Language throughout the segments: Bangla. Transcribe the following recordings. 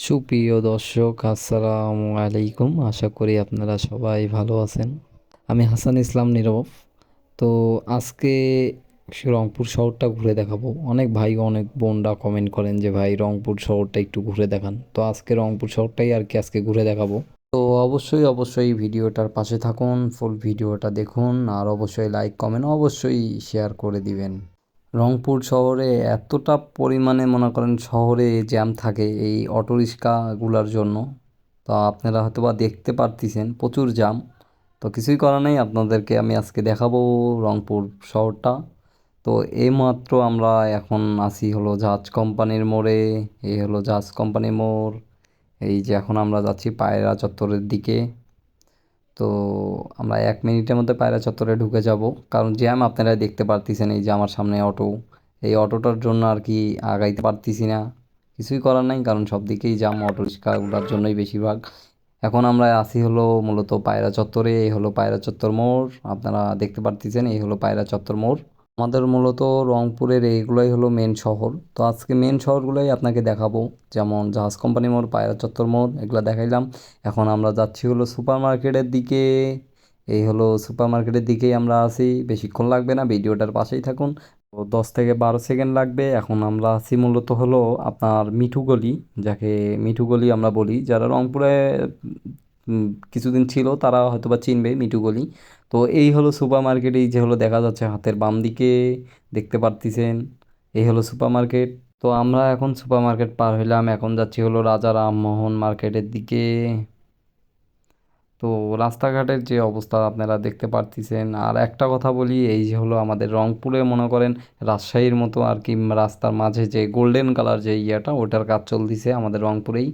সুপ্রিয় দর্শক, আসসালামু আলাইকুম। আশা করি আপনারা সবাই ভালো আছেন। আমি হাসান ইসলাম নীরব। তো আজকে রংপুর শহরটা ঘুরে দেখাবো। অনেক ভাই অনেক বোনরা কমেন্ট করেন যে ভাই রংপুর শহরটা একটু ঘুরে দেখান। তো আজকে রংপুর শহরটাই আর কি আজকে ঘুরে দেখাবো। তো অবশ্যই ভিডিওটার পাশে থাকুন, ফুল ভিডিওটা দেখুন, আর অবশ্যই লাইক কমেন্ট অবশ্যই শেয়ার করে দিবেন। রংপুর শহরে এতটা পরিমাণে মনে করেন শহরে জ্যাম থাকে এই অটোরিক্সাগুলোর জন্য। তো আপনারা হয়তো বা দেখতে পারতেছেন প্রচুর জ্যাম। তো কিছুই করার নেই, আপনাদেরকে আমি আজকে দেখাবো রংপুর শহরটা। তো এইমাত্র আমরা এখন আছি হলো জাহাজ কোম্পানির মোড়ে। এই হলো জাহাজ কোম্পানি মোড়। এই যে এখন আমরা যাচ্ছি পায়রা চত্বরের দিকে। তো আমরা 1 মিনিটের মধ্যে পায়রা চত্বরে ঢুকে যাব, কারণ জ্যাম আপনারা দেখতে পারতেছেন। এই যে আমার সামনে অটো, এই অটোটার জন্য আর কি আগাইতে পারতেছি না। কিছুই করার নাই, কারণ সব দিকেই জ্যাম, অটো রিক্সাগুলোর জন্যই বেশিরভাগ। এখন আমরা আসি হলো মূলত পায়রা চত্বরে। এই হলো পায়রা চত্বর মোড়, আপনারা দেখতে পারতেছেন এই হলো পায়রা চত্বর মোড়। আমাদের মূলত রংপুরের এইগুলোই হলো মেন শহর। তো আজকে মেন শহরগুলোই আপনাকে দেখাবো, যেমন জাহাজ কোম্পানি মোড়, পায়রা চত্বর মোড়, এগুলো দেখাইলাম। এখন আমরা যাচ্ছি হলো সুপার মার্কেটের দিকে। এই হলো সুপার মার্কেটের দিকেই আমরা আছি, বেশিক্ষণ লাগবে না, ভিডিওটার পাশেই থাকুন। তো 10 থেকে 12 সেকেন্ড লাগবে। এখন আমরা আছি মূলত হলো আপনার মিঠু গলি, যাকে মিঠু গলি আমরা বলি। যারা রংপুরে কিছুদিন ছিল তারা হয়তো বা চিনবে মিঠু গলি। তো এই হলো সুপার মার্কেট, এই যে হলো দেখা যাচ্ছে হাতের বাম দিকে, দেখতে পারতেছেন এই হলো সুপার মার্কেট। তো আমরা এখন সুপার মার্কেট পার হইলাম, এখন যাচ্ছি হলো রাজা রামমোহন মার্কেটের দিকে। তো রাস্তাঘাটের যে অবস্থা আপনারা দেখতে পারতেছেন। আর একটা কথা বলি, এই যে হলো আমাদের রংপুরে মনে করেন রাজশাহীর মতো আর কি রাস্তার মাঝে যে গোল্ডেন কালার যে ইয়াটা, ওটার কাজ চলতেছে আমাদের রংপুরেই।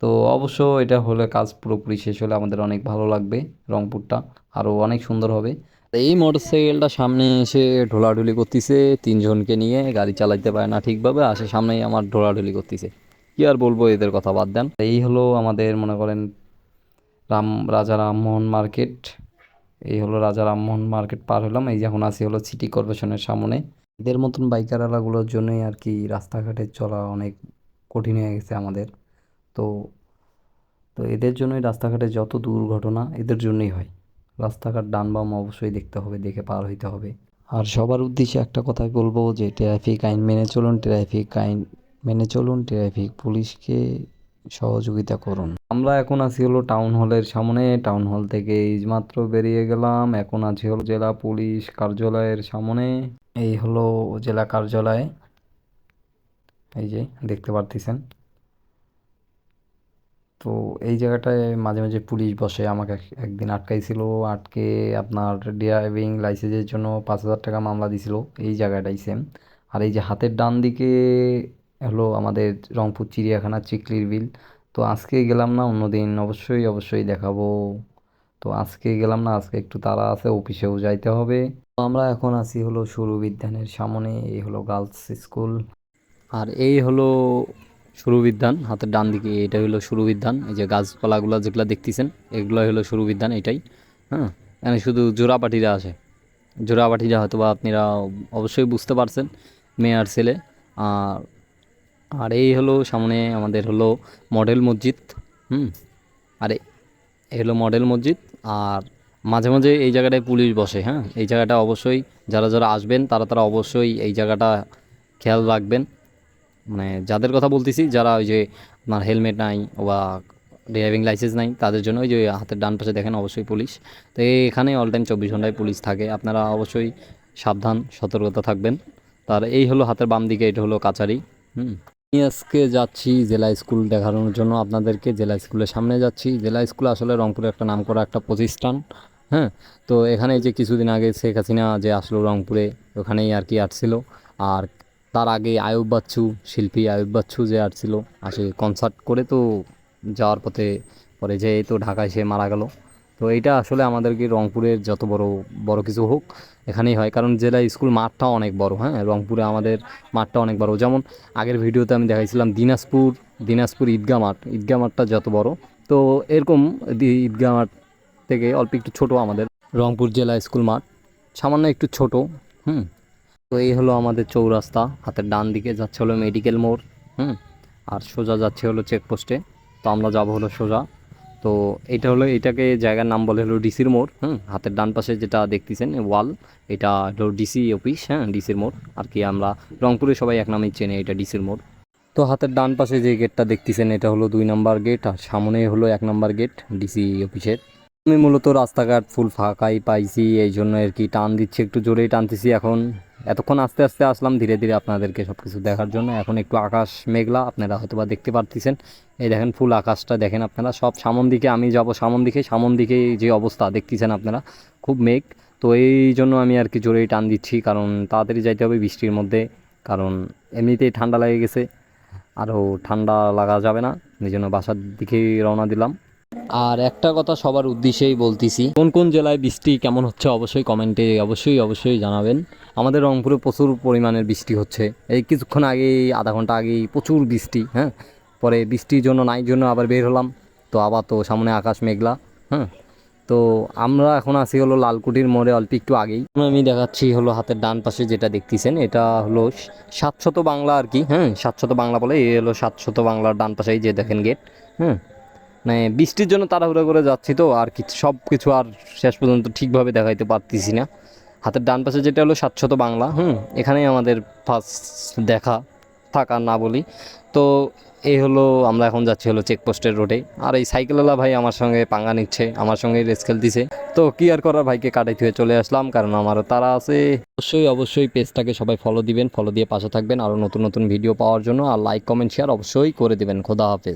তো অবশ্য এটা হলে কাজ পুরোপুরি শেষ হলে আমাদের অনেক ভালো লাগবে, রংপুরটা আরও অনেক সুন্দর হবে। এই মোটরসাইকেলটা সামনে এসে ঢোলাঢুলি করতেছে, তিনজনকে নিয়ে গাড়ি চালাইতে পারে না ঠিকভাবে, আসে সামনেই আমার ঢোলাঢুলি করতেছে। কি আর বলবো, এদের কথা বাদ দেন। এই হলো আমাদের মনে করেন রাজা রামমোহন মার্কেট। এই হলো রাজা রামমোহন মার্কেট পার হলাম, এই যে এখন আছি হলো সিটি কর্পোরেশনের সামনে। এদের মতন বাইকারওয়ালাগুলোর জন্যই আর কি রাস্তাঘাটে চলা অনেক কঠিন হয়ে গেছে আমাদের। তো তো এদের জন্যই রাস্তাঘাটে যত দুর্ঘটনা এদের জন্যই হয়। রাস্তাঘাট ডান বাম অবশ্যই দেখতে হবে, দেখে পার হইতে হবে। আর সবার উদ্দেশ্যে একটা কথাই বলবো যে ট্রাফিক আইন মেনে চলুন, ট্রাফিক আইন মেনে চলুন, ট্রাফিক পুলিশকে সহযোগিতা করুন। আমরা এখন আছি হলো টাউন হলের সামনে। টাউন হল থেকে এইমাত্র বেরিয়ে গেলাম, এখন আছি হলো জেলা পুলিশ কার্যালয়ের সামনে। এই হলো জেলা কার্যালয়, এই যে দেখতে পারতেছেন। তো এই জায়গাটায় মাঝে মাঝে পুলিশ বসে, আমাকে একদিন আটকাইছিল। আটকে আপনার ড্রাইভিং লাইসেন্সের জন্য 5,000 টাকা মামলা দিছিল, এই জায়গাটাই সেম। আর এই যে হাতের ডান দিকে হলো আমাদের রংপুর চিড়িয়াখানা চিকলির বিল। তো আজকে গেলাম না, অন্যদিন অবশ্যই দেখাবো। তো আজকে গেলাম না, আজকে একটু তাড়া আছে, অফিসেও যাইতে হবে। তো আমরা এখন আছি হলো সুরু বিদ্যানের সামনে। এই হলো গার্লস স্কুল, আর এই হলো সুরু বিদ্যান হাতের ডান দিকে, এটা হলো সুরু বিদ্যান। এই যে গাছপালাগুলো যেগুলো দেখতেছেন এগুলো হলো সুরু বিদ্যান, এটাই। হ্যাঁ, এখানে শুধু জোড়াপাটিরা আসে। জোড়াপাটিরা হয়তো বা আপনারা অবশ্যই বুঝতে পারছেন, মেয়ার ছেলে। আর আর এই হলো সামনে আমাদের হলো মডেল মসজিদ। হুম, আরে এই হলো মডেল মসজিদ। আর মাঝে মাঝে এই জায়গাটায় পুলিশ বসে। হ্যাঁ, এই জায়গাটা অবশ্যই যারা যারা আসবেন তারা তারা অবশ্যই এই জায়গাটা খেয়াল রাখবেন। মানে যাদের কথা বলতেছি, যারা ওই যে আপনার হেলমেট নাই বা ড্রাইভিং লাইসেন্স নাই, তাদের জন্য ওই যে হাতের ডান পাশে দেখেন অবশ্যই পুলিশ। তো এখানে অল টাইম 24 ঘন্টায় পুলিশ থাকে, আপনারা অবশ্যই সাবধান সতর্কতা থাকবেন। তার এই হলো হাতের বাম দিকে, এটা হলো কাচারি। আমি আজকে যাচ্ছি জেলা স্কুল দেখানোর জন্য আপনাদেরকে। জেলা স্কুলের সামনে যাচ্ছি। জেলা স্কুল আসলে রংপুরে একটা নামকরা একটা প্রতিষ্ঠান। হ্যাঁ, তো এখানে যে কিছুদিন আগে শেখ হাসিনা যে আসলো রংপুরে, ওখানেই আর কি আসছিল। আর তার আগে আয়ুব বাচ্চু, শিল্পী আয়ুব বাচ্চু যে আসছিল, আসে কনসার্ট করে তো যাওয়ার পথে পরে যে তো ঢাকায় সে মারা গেল। তো এইটা আসলে আমাদেরকে রংপুরের যত বড় বড় কিছু হোক এখানেই হয়, কারণ জেলা স্কুল মাঠটা অনেক বড়। হ্যাঁ, রংপুরে আমাদের মাঠটা অনেক বড়। যেমন আগের ভিডিওতে আমি দেখাইছিলাম দিনাজপুর ঈদগাহ মাঠ, ঈদগাহ মাঠটা যত বড়। তো এরকম ঈদগাহ মাঠ থেকে অল্প একটু ছোট আমাদের রংপুর জেলা স্কুল মাঠ, সামান্য একটু ছোট। হুম, তো এই হলো আমাদের চৌরাস্তা, হাতের ডান দিকে যাচ্ছে হলো মেডিকেল মোড়। হুম, আর সোজা যাচ্ছে হলো চেকপোস্টে। তো আমরা যাব হলো সোজা। তো এটা হলো, এটাকে জায়গার নাম বলে হলো ডিসির মোড়। হাতের ডান পাশে যেটা দেখতেছেন ওয়াল, এটা হলো ডিসি অফিস, ডিসির মোড় আর কি। আমরা রংপুরে সবাই এক নামেই চেনে, এটা ডিসির মোড়। তো হাতের ডান পাশে যে গেটটা দেখতেছেন এটা হলো 2 নম্বর গেট, আর সামনে হলো 1 নম্বর গেট ডিসি অফিসের। আমি মূলত রাস্তাঘাট ফুল ফাঁকাই পাইছি, এই জন্য আর কি টান দিচ্ছি, একটু জোরেই টানতেছি এখন। এতক্ষণ আস্তে আস্তে আসলাম ধীরে ধীরে আপনাদেরকে সব কিছু দেখার জন্য। এখন একটু আকাশ মেঘলা, আপনারা হয়তো বা দেখতে পারতেছেন। এই দেখেন ফুল আকাশটা দেখেন আপনারা, সব সামন দিকে, আমি যাব সামন দিকে যে অবস্থা দেখতেছেন আপনারা, খুব মেঘ। তো এই জন্য আমি আর কি জোরেই টান দিচ্ছি, কারণ তাড়াতাড়ি যাইতে হবে বৃষ্টির মধ্যে, কারণ এমনিতেই ঠান্ডা লেগে গেছে, আরও ঠান্ডা লাগা যাবে না, এই জন্য বাসার দিকেই রওনা দিলাম। আর একটা কথা সবার উদ্দেশ্যেই বলতেছি, কোন কোন জেলায় বৃষ্টি কেমন হচ্ছে অবশ্যই কমেন্টে অবশ্যই জানাবেন। আমাদের রংপুরে প্রচুর পরিমাণের বৃষ্টি হচ্ছে, এই কিছুক্ষণ আগেই, আধা ঘন্টা আগেই প্রচুর বৃষ্টি। পরে বৃষ্টির জন্য নাই জন্য আবার বের হলাম, তো আবার তো সামনে আকাশ মেঘলা। হ্যাঁ, তো আমরা এখন আছি হলো লালকুটির মোড়ে, অল্প একটু আগেই। আমি দেখাচ্ছি হলো হাতের ডান পাশে যেটা দেখতেছেন, এটা হলো 700 বাংলা আর কি। 700 বাংলা বলে, এই হলো 700 বাংলার ডান পাশেই যে দেখেন গেট। হ্যাঁ, মানে বৃষ্টির জন্য তাড়াহুড়ো করে যাচ্ছি, তো আর কিছু সব কিছু আর শেষ পর্যন্ত ঠিকভাবে দেখাইতে পারতেছি না। হাতের ডান পাশে যেটা হলো 700 বাংলা, এখানেই আমাদের ফার্স্ট দেখা, থাকা না বলি। তো এই হলো, আমরা এখন যাচ্ছি হলো চেকপোস্টের রোডে। আর এই সাইকেলওয়ালা ভাই আমার সঙ্গে পাঙ্গা নিচ্ছে, আমার সঙ্গে রেস খেলতেছে। তো কি আর করার, ভাইকে কাটাই হয়ে চলে আসলাম, কারণ আমারও তারা আছে। অবশ্যই পেজটাকে সবাই ফলো দিবেন, ফলো দিয়ে পাশে থাকবেন আরও নতুন নতুন ভিডিও পাওয়ার জন্য। আর লাইক কমেন্ট শেয়ার অবশ্যই করে দিবেন। খোদা হাফেজ।